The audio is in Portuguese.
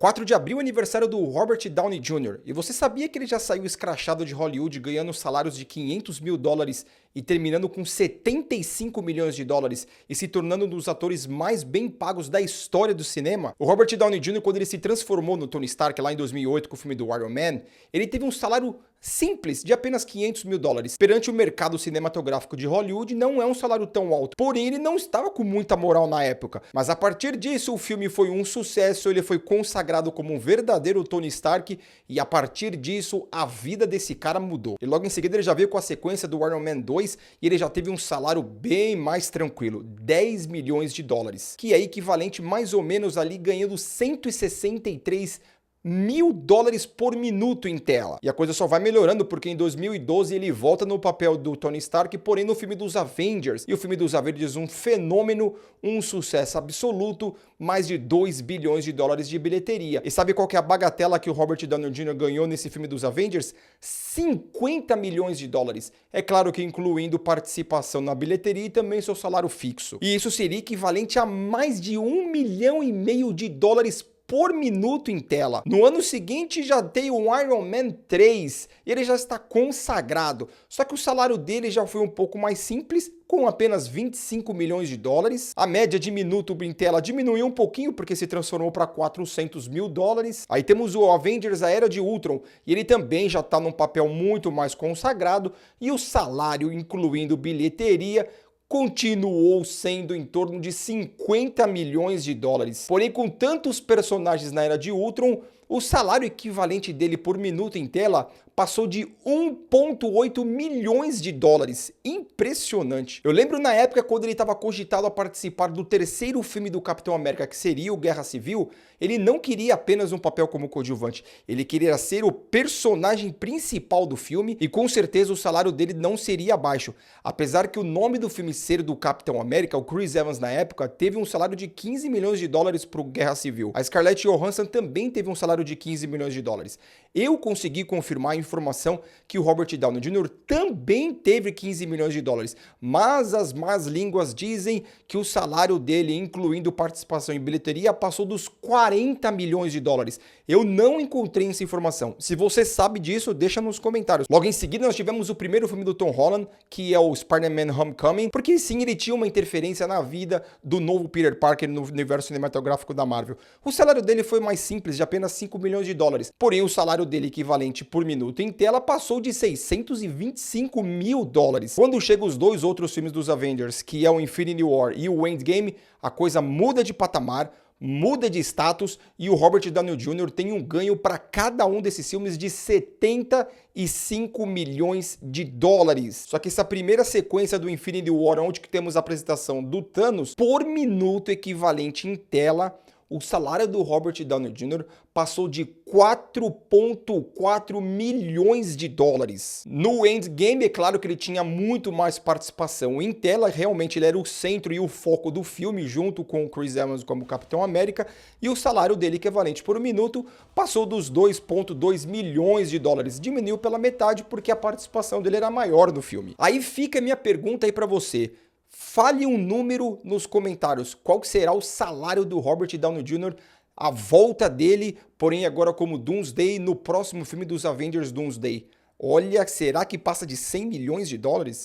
4 de abril é aniversário do Robert Downey Jr. E você sabia que ele já saiu escrachado de Hollywood ganhando salários de 500 mil dólares e terminando com 75 milhões de dólares e se tornando um dos atores mais bem pagos da história do cinema? O Robert Downey Jr., quando ele se transformou no Tony Stark lá em 2008 com o filme do Iron Man, ele teve um salário simples de apenas 500 mil dólares. Perante o mercado cinematográfico de Hollywood, não é um salário tão alto. Porém, ele não estava com muita moral na época. Mas a partir disso, o filme foi um sucesso, ele foi consagrado como um verdadeiro Tony Stark e a partir disso, a vida desse cara mudou. E logo em seguida, ele já veio com a sequência do Iron Man 2 e ele já teve um salário bem mais tranquilo, 10 milhões de dólares, que é equivalente mais ou menos ali ganhando 163 mil dólares por minuto em tela. E a coisa só vai melhorando porque em 2012 ele volta no papel do Tony Stark, porém no filme dos Avengers. E o filme dos Avengers um fenômeno, um sucesso absoluto, mais de 2 bilhões de dólares de bilheteria. E sabe qual que é a bagatela que o Robert Downey Jr. ganhou nesse filme dos Avengers? 50 milhões de dólares. É claro que incluindo participação na bilheteria e também seu salário fixo. E isso seria equivalente a mais de 1,5 milhão de dólares por minuto em tela. No ano seguinte já tem o Iron Man 3 e ele já está consagrado. Só que o salário dele já foi um pouco mais simples, com apenas 25 milhões de dólares. A média de minuto em tela diminuiu um pouquinho porque se transformou para 400 mil dólares. Aí temos o Avengers A Era de Ultron e ele também já está num papel muito mais consagrado e o salário, incluindo bilheteria, continuou sendo em torno de 50 milhões de dólares. Porém, com tantos personagens na Era de Ultron, o salário equivalente dele por minuto em tela passou de 1,8 milhões de dólares. Impressionante. Eu lembro na época quando ele estava cogitado a participar do terceiro filme do Capitão América, que seria o Guerra Civil, ele não queria apenas um papel como coadjuvante, ele queria ser o personagem principal do filme e com certeza o salário dele não seria baixo. Apesar que o nome do filme ser do Capitão América, o Chris Evans na época, teve um salário de 15 milhões de dólares para o Guerra Civil. A Scarlett Johansson também teve um salário de 15 milhões de dólares. Eu consegui confirmar a informação que o Robert Downey Jr. também teve 15 milhões de dólares, mas as más línguas dizem que o salário dele, incluindo participação em bilheteria, passou dos 40 milhões de dólares. Eu não encontrei essa informação. Se você sabe disso, deixa nos comentários. Logo em seguida, nós tivemos o primeiro filme do Tom Holland, que é o Spider-Man Homecoming, porque sim, ele tinha uma interferência na vida do novo Peter Parker no universo cinematográfico da Marvel. O salário dele foi mais simples, de apenas 5 milhões de dólares. Porém, o salário dele equivalente por minuto em tela passou de 625 mil dólares. Quando chegam os dois outros filmes dos Avengers, que é o Infinity War e o Endgame, a coisa muda de patamar, muda de status e o Robert Downey Jr. tem um ganho para cada um desses filmes de 75 milhões de dólares. Só que essa primeira sequência do Infinity War, onde que temos a apresentação do Thanos, por minuto equivalente em tela, o salário do Robert Downey Jr. passou de 4,4 milhões de dólares. No Endgame, é claro que ele tinha muito mais participação em tela, realmente ele era o centro e o foco do filme, junto com o Chris Evans como Capitão América, e o salário dele, equivalente por minuto, passou dos 2,2 milhões de dólares. Diminuiu pela metade porque a participação dele era maior no filme. Aí fica a minha pergunta aí para você. Fale um número nos comentários. Qual será o salário do Robert Downey Jr., a volta dele, porém agora como Doomsday, no próximo filme dos Avengers Doomsday? Olha, será que passa de 100 milhões de dólares?